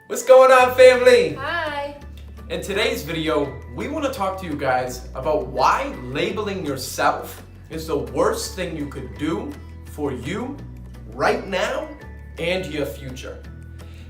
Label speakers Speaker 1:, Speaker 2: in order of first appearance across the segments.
Speaker 1: What's going on, family?
Speaker 2: Hi.
Speaker 1: In today's video, we want to talk to you guys about why labeling yourself is the worst thing you could do for you right now and your future.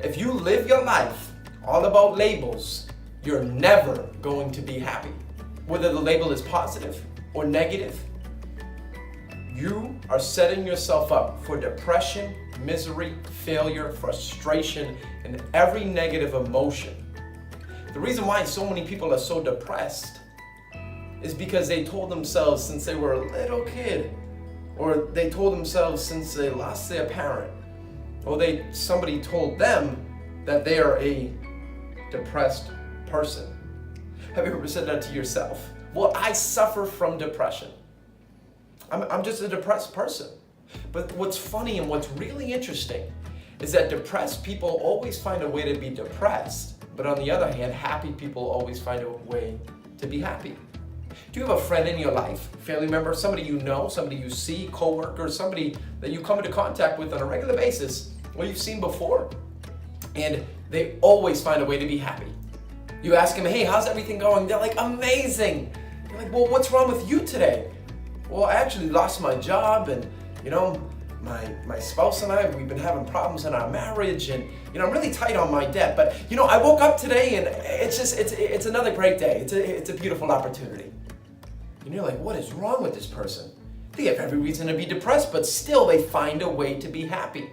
Speaker 1: If you live your life all about labels, you're never going to be happy. Whether the label is positive or negative, you are setting yourself up for depression, misery, failure, frustration, and every negative emotion. The reason why so many people are so depressed is because they told themselves since they were a little kid, or they told themselves since they lost their parent, or somebody told them that they are a depressed person. Have you ever said that to yourself? Well, I suffer from depression. I'm just a depressed person. But what's funny and what's really interesting is that depressed people always find a way to be depressed, but on the other hand, happy people always find a way to be happy. Do you have a friend in your life, family member, somebody you know, somebody you see, coworker, somebody that you come into contact with on a regular basis, or you've seen before, and they always find a way to be happy? You ask them, hey, how's everything going? They're like, amazing. You're like, well, what's wrong with you today? Well, I actually lost my job, and my spouse and I, we've been having problems in our marriage, and I'm really tight on my debt. But I woke up today, and it's another great day. It's a beautiful opportunity. And you're like, what is wrong with this person? They have every reason to be depressed, but still they find a way to be happy.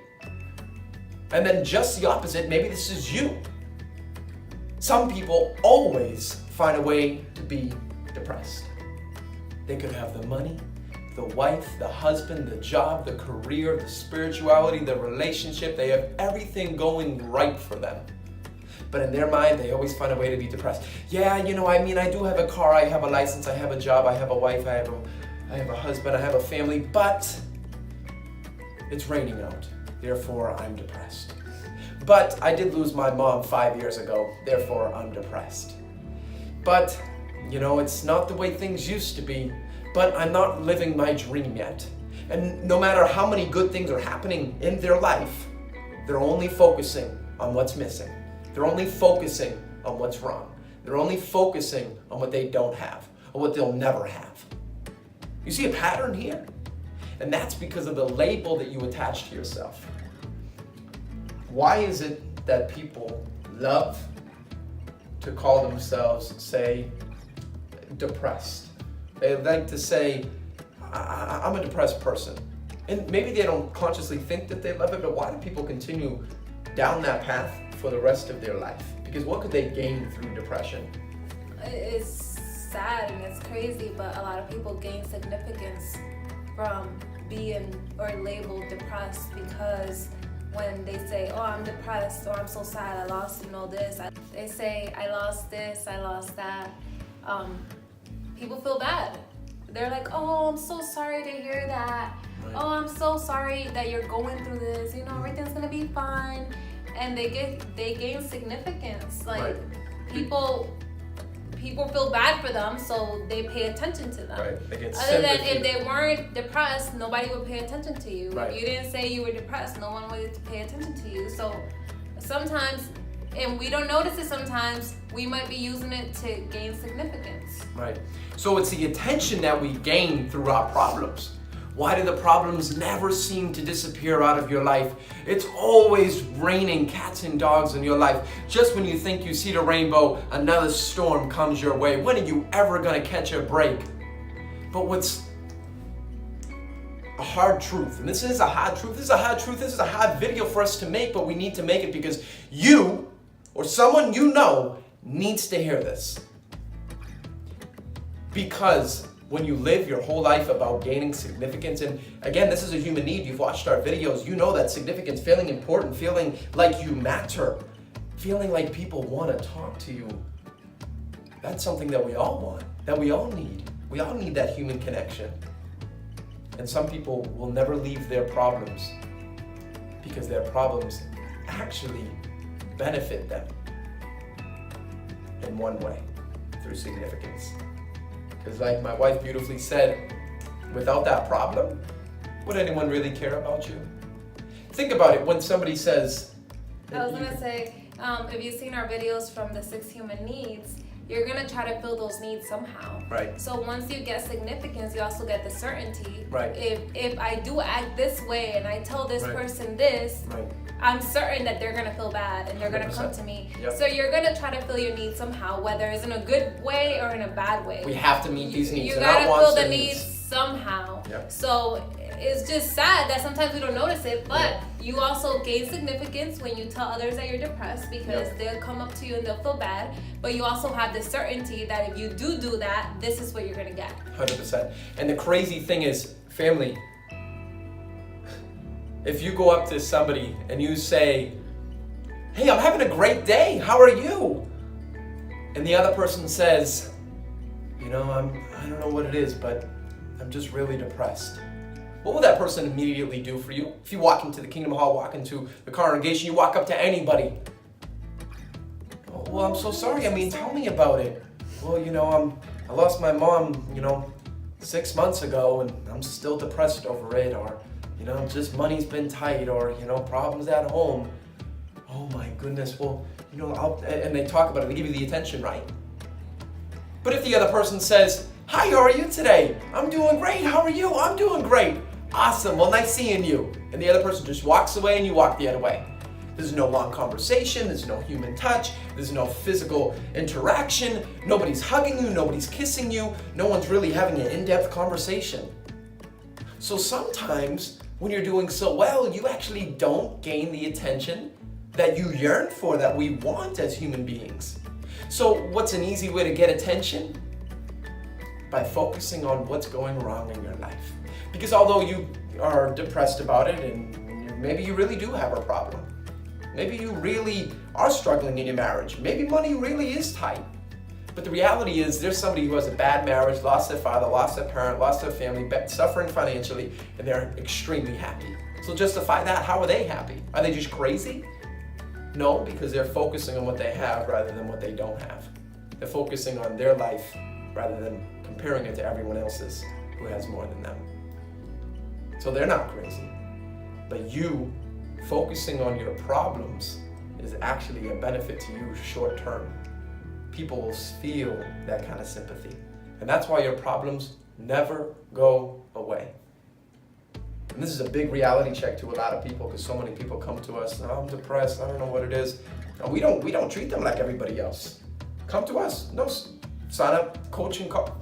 Speaker 1: And then just the opposite, maybe this is you. Some people always find a way to be depressed. They could have the money, the wife, the husband, the job, the career, the spirituality, the relationship. They have everything going right for them. But in their mind, they always find a way to be depressed. Yeah, I do have a car, I have a license, I have a job, I have a wife, I have a husband, I have a family, but it's raining out. Therefore, I'm depressed. But I did lose my mom 5 years ago. Therefore, I'm depressed. But it's not the way things used to be, but I'm not living my dream yet. And no matter how many good things are happening in their life, they're only focusing on what's missing. They're only focusing on what's wrong. They're only focusing on what they don't have, or what they'll never have. You see a pattern here? And that's because of the label that you attach to yourself. Why is it that people love to call themselves, say, depressed? They like to say, I'm a depressed person. And maybe they don't consciously think that they love it, but why do people continue down that path for the rest of their life? Because what could they gain through depression?
Speaker 2: It's sad and it's crazy, but a lot of people gain significance from being or labeled depressed, because when they say, oh, I'm depressed, or I'm so sad, I lost, this. They say, I lost this, I lost that. People feel bad. They're like, oh, I'm so sorry to hear that. Right. Oh, I'm so sorry that you're going through this. Everything's gonna be fine. And they gain significance. Like, right. People feel bad for them, so they pay attention to them. Right. They get Other than if they weren't depressed, nobody would pay attention to you. Right. If you didn't say you were depressed, no one would pay attention to you. So sometimes, and we don't notice it sometimes, we might be using it to gain significance.
Speaker 1: Right. So it's the attention that we gain through our problems. Why do the problems never seem to disappear out of your life? It's always raining cats and dogs in your life. Just when you think you see the rainbow, another storm comes your way. When are you ever going to catch a break? But what's a hard truth, and this is a hard truth, this is a hard video for us to make, but we need to make it because you, or someone needs to hear this. Because when you live your whole life about gaining significance, and again, this is a human need. You've watched our videos. You know that significance, feeling important, feeling like you matter, feeling like people want to talk to you. That's something that we all want, that we all need. We all need that human connection. And some people will never leave their problems because their problems actually benefit them in one way, through significance. Because like my wife beautifully said, without that problem, would anyone really care about you? Think about it when somebody says,
Speaker 2: I was gonna say, if you've seen our videos from the 6 human needs, you're gonna try to fill those needs somehow.
Speaker 1: Right.
Speaker 2: So once you get significance, you also get the certainty.
Speaker 1: Right.
Speaker 2: If I do act this way and I tell this
Speaker 1: Right.
Speaker 2: person this,
Speaker 1: Right.
Speaker 2: I'm certain that they're gonna feel bad and they're gonna come
Speaker 1: 100%.
Speaker 2: to me.
Speaker 1: Yep.
Speaker 2: So you're gonna try to fill your needs somehow, whether it's in a good way or in a bad way.
Speaker 1: We have to meet these needs.
Speaker 2: You
Speaker 1: They're not
Speaker 2: gotta
Speaker 1: wants,
Speaker 2: fill the
Speaker 1: they're
Speaker 2: needs somehow.
Speaker 1: Yep.
Speaker 2: So it's just sad that sometimes we don't notice it, but
Speaker 1: Yep.
Speaker 2: you also gain significance when you tell others that you're depressed because
Speaker 1: Yep.
Speaker 2: they'll come up to you and they'll feel bad. But you also have the certainty that if you do that, this is what you're gonna get.
Speaker 1: 100%. And the crazy thing is, family, if you go up to somebody and you say, hey, I'm having a great day, how are you? And the other person says, you know, I don't know what it is, but I'm just really depressed. What will that person immediately do for you? If you walk into the Kingdom Hall, walk into the congregation, you walk up to anybody. Oh, well, I'm so sorry. I mean, tell me about it. Well, you know, I lost my mom, 6 months ago, and I'm still depressed over it. Or, just money's been tight, or, problems at home. Oh my goodness. Well, and they talk about it. They give you the attention, right? But if the other person says, hi, how are you today? I'm doing great. How are you? I'm doing great. Awesome. Well, nice seeing you. And the other person just walks away and you walk the other way. There's no long conversation. There's no human touch. There's no physical interaction. Nobody's hugging you. Nobody's kissing you. No one's really having an in-depth conversation. So sometimes when you're doing so well, you actually don't gain the attention that you yearn for, that we want as human beings. So what's an easy way to get attention? By focusing on what's going wrong in your life. Because although you are depressed about it, and maybe you really do have a problem, maybe you really are struggling in your marriage, maybe money really is tight, but the reality is there's somebody who has a bad marriage, lost their father, lost their parent, lost their family, suffering financially, and they're extremely happy. So justify that. How are they happy? Are they just crazy? No, because they're focusing on what they have rather than what they don't have. They're focusing on their life rather than comparing it to everyone else's who has more than them. So they're not crazy. But you focusing on your problems is actually a benefit to you short term. People will feel that kind of sympathy. And that's why your problems never go away. And this is a big reality check to a lot of people, because so many people come to us, oh, I'm depressed, I don't know what it is. And we don't treat them like everybody else. Come to us. No, sign up, coaching call.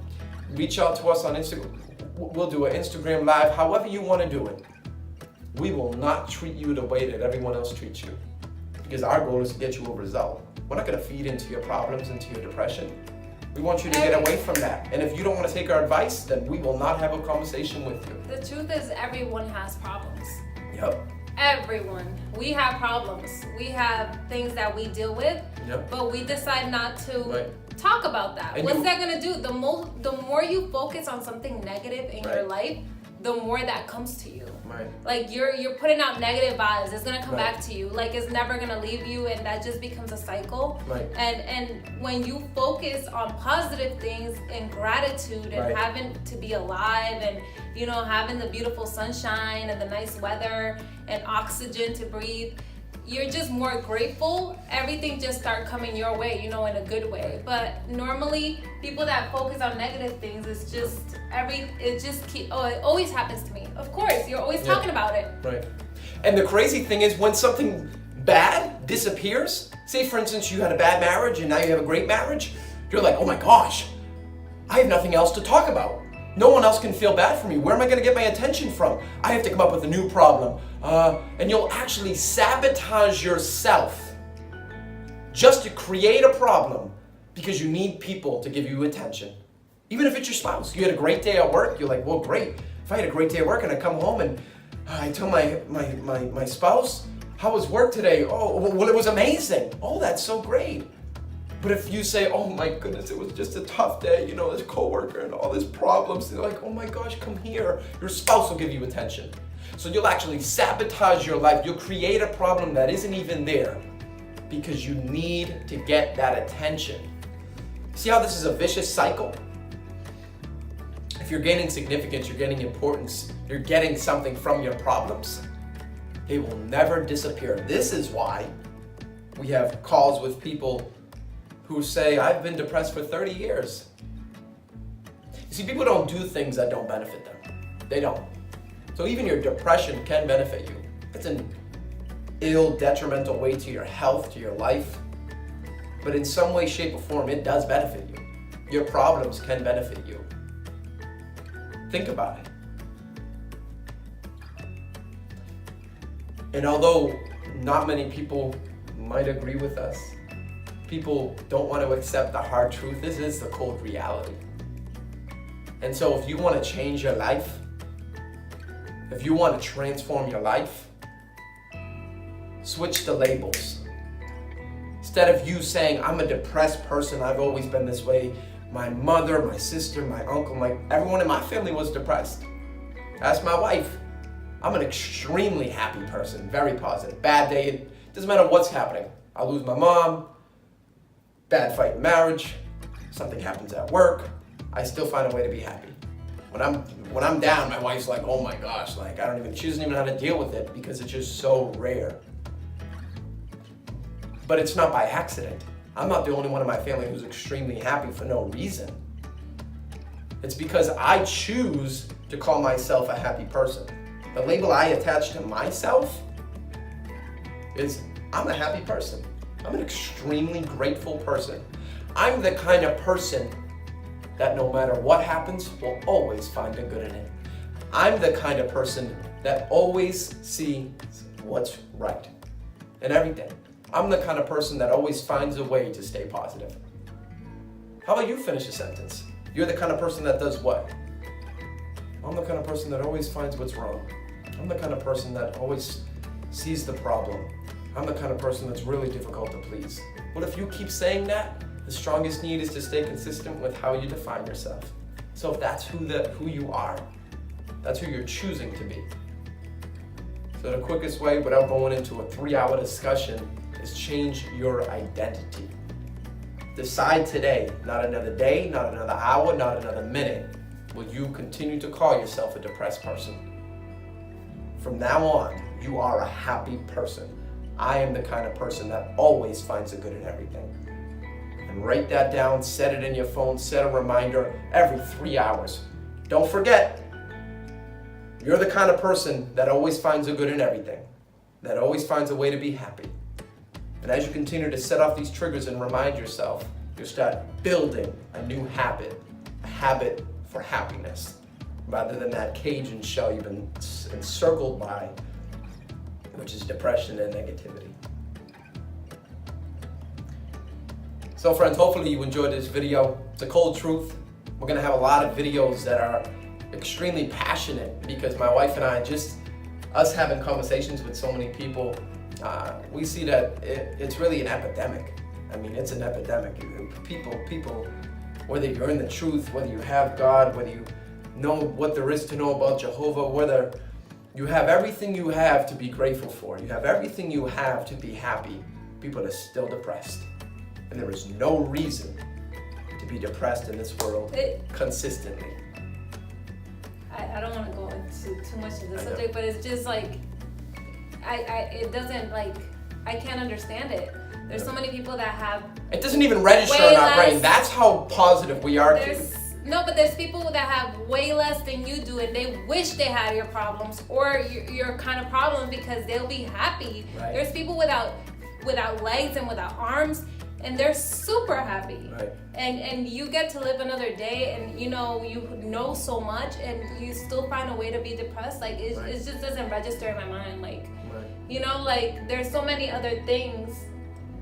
Speaker 1: Reach out to us on Instagram. We'll do an Instagram live, however you want to do it. We will not treat you the way that everyone else treats you, because our goal is to get you a result. We're not going to feed into your problems, into your depression. We want you to get away from that. And if you don't want to take our advice, then we will not have a conversation with you.
Speaker 2: The truth is, everyone has problems.
Speaker 1: Yep.
Speaker 2: Everyone. We have problems. We have things that we deal with,
Speaker 1: Yep.
Speaker 2: but we decide not to
Speaker 1: Right.
Speaker 2: talk about that.
Speaker 1: And
Speaker 2: What's that gonna do? The more you focus on something negative in your
Speaker 1: Right.
Speaker 2: life, the more that comes to you.
Speaker 1: Right.
Speaker 2: Like you're putting out negative vibes. It's gonna come
Speaker 1: Right.
Speaker 2: back to you. Like it's never gonna leave you, and that just becomes a cycle.
Speaker 1: Right.
Speaker 2: And when you focus on positive things and gratitude and
Speaker 1: Right.
Speaker 2: having to be alive and having the beautiful sunshine and the nice weather and oxygen to breathe, you're just more grateful. Everything just start coming your way, in a good way. But normally people that focus on negative things, it always happens to me. Of course, you're always
Speaker 1: Yeah.
Speaker 2: talking about it.
Speaker 1: Right. And the crazy thing is, when something bad disappears, say for instance you had a bad marriage and now you have a great marriage, you're like, oh my gosh, I have nothing else to talk about. No one else can feel bad for me. Where am I going to get my attention from? I have to come up with a new problem. And you'll actually sabotage yourself just to create a problem because you need people to give you attention. Even if it's your spouse. You had a great day at work, you're like, well, great. If I had a great day at work and I come home and I tell my spouse, how was work today? Oh, well, it was amazing. Oh, that's so great. But if you say, oh my goodness, it was just a tough day, this coworker and all these problems, they're like, oh my gosh, come here. Your spouse will give you attention. So you'll actually sabotage your life. You'll create a problem that isn't even there because you need to get that attention. See how this is a vicious cycle? If you're gaining significance, you're gaining importance, you're getting something from your problems, they will never disappear. This is why We have calls with people who say, I've been depressed for 30 years. You see, people don't do things that don't benefit them. They don't. So even your depression can benefit you. It's an ill, detrimental way to your health, to your life. But in some way, shape, or form, it does benefit you. Your problems can benefit you. Think about it. And although not many people might agree with us, people don't want to accept the hard truth. This is the cold reality. And so if you want to change your life, if you want to transform your life, switch the labels. Instead of you saying, I'm a depressed person, I've always been this way. My mother, my sister, my uncle, everyone in my family was depressed. Ask my wife. I'm an extremely happy person, very positive. Bad day, it doesn't matter what's happening. I lose my mom, bad fight in marriage, something happens at work, I still find a way to be happy. When I'm down, my wife's like, oh my gosh, she doesn't even know how to deal with it because it's just so rare. But it's not by accident. I'm not the only one in my family who's extremely happy for no reason. It's because I choose to call myself a happy person. The label I attach to myself is I'm a happy person. I'm an extremely grateful person. I'm the kind of person that no matter what happens, will always find the good in it. I'm the kind of person that always sees what's right in everything. I'm the kind of person that always finds a way to stay positive. How about you finish a sentence? You're the kind of person that does what? I'm the kind of person that always finds what's wrong. I'm the kind of person that always sees the problem. I'm the kind of person that's really difficult to please. What if you keep saying that? The strongest need is to stay consistent with how you define yourself. So if that's who you are, that's who you're choosing to be. So the quickest way, without going into a 3-hour discussion, is change your identity. Decide today, not another day, not another hour, not another minute, will you continue to call yourself a depressed person. From now on, you are a happy person. I am the kind of person that always finds the good in everything. And write that down, set it in your phone, set a reminder every 3 hours. Don't forget, you're the kind of person that always finds the good in everything, that always finds a way to be happy. And as you continue to set off these triggers and remind yourself, you'll start building a new habit, a habit for happiness, rather than that cage and shell you've been encircled by, which is depression and negativity. So friends, hopefully you enjoyed this video. It's a cold truth. We're gonna have a lot of videos that are extremely passionate because my wife and I, just us having conversations with so many people, we see that it's really an epidemic. I mean, it's an epidemic. People, whether you're in the truth, whether you have God, whether you know what there is to know about Jehovah, whether you have everything you have to be grateful for, you have everything you have to be happy, people are still depressed. And there is no reason to be depressed in this world consistently.
Speaker 2: I don't want to go into too much of the subject, but it's just like, it doesn't like, I can't understand it. There's so many people that have... It
Speaker 1: doesn't even register in our brain. That's how positive we are.
Speaker 2: No, but there's people that have way less than you do, and they wish they had your problems or your kind of problem because they'll be happy.
Speaker 1: Right.
Speaker 2: There's people without legs and without arms, and they're super happy.
Speaker 1: Right.
Speaker 2: And you get to live another day, and you know so much, and you still find a way to be depressed. Like it just doesn't register in my mind. Like there's so many other things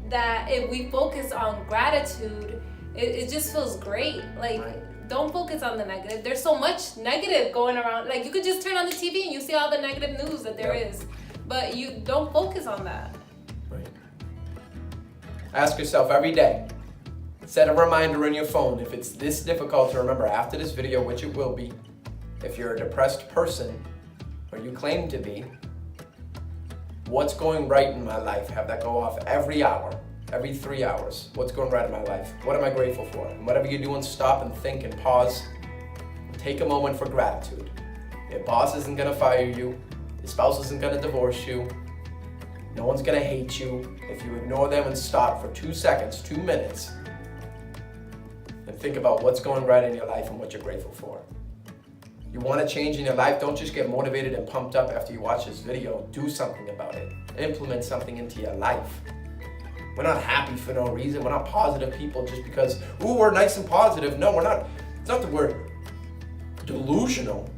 Speaker 2: that if we focus on gratitude, it just feels great. Like don't focus on the negative. There's so much negative going around. Like you could just turn on the TV and you see all the negative news that there is, but you don't focus on that.
Speaker 1: Right. Ask yourself every day. Set a reminder in your phone if it's this difficult to remember after this video, which it will be. If you're a depressed person, or you claim to be, what's going right in my life? Have that go off every hour, every 3 hours. What's going right in my life? What am I grateful for? And whatever you're doing, stop and think and pause. Take a moment for gratitude. Your boss isn't gonna fire you. Your spouse isn't gonna divorce you. No one's gonna hate you if you ignore them and stop for 2 seconds, 2 minutes, and think about what's going right in your life and what you're grateful for. You want to change in your life, don't just get motivated and pumped up after you watch this video. Do something about it. Implement something into your life. We're not happy for no reason. We're not positive people just because, ooh, we're nice and positive. No, we're not. It's not that we're delusional.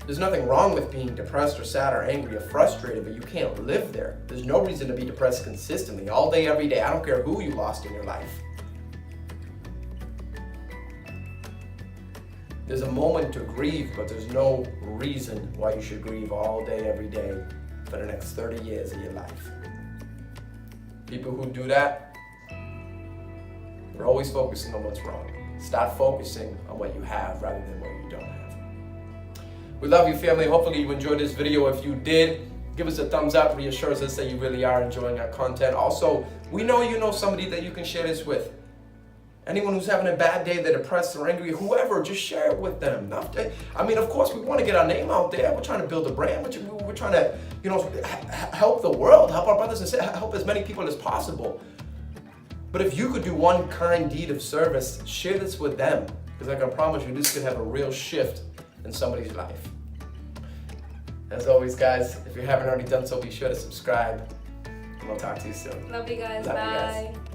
Speaker 1: There's nothing wrong with being depressed or sad or angry or frustrated, but you can't live there. There's no reason to be depressed consistently, all day, every day. I don't care who you lost in your life. There's a moment to grieve, but there's no reason why you should grieve all day, every day for the next 30 years of your life. People who do that, they're always focusing on what's wrong. Start focusing on what you have rather than what you don't have. We love you, family. Hopefully you enjoyed this video. If you did, give us a thumbs up. Reassures us that you really are enjoying our content. Also, we know you know somebody that you can share this with. Anyone who's having a bad day, they're depressed or angry, whoever, just share it with them. I mean, of course, we want to get our name out there. We're trying to build a brand. We're trying to, help the world, help our brothers and sisters, help as many people as possible. But if you could do one kind deed of service, share this with them. Because I can promise you, this could have a real shift in somebody's life. As always, guys, if you haven't already done so, be sure to subscribe. And we'll talk to you soon.
Speaker 2: Love you guys.
Speaker 1: Love you
Speaker 2: Bye.
Speaker 1: guys.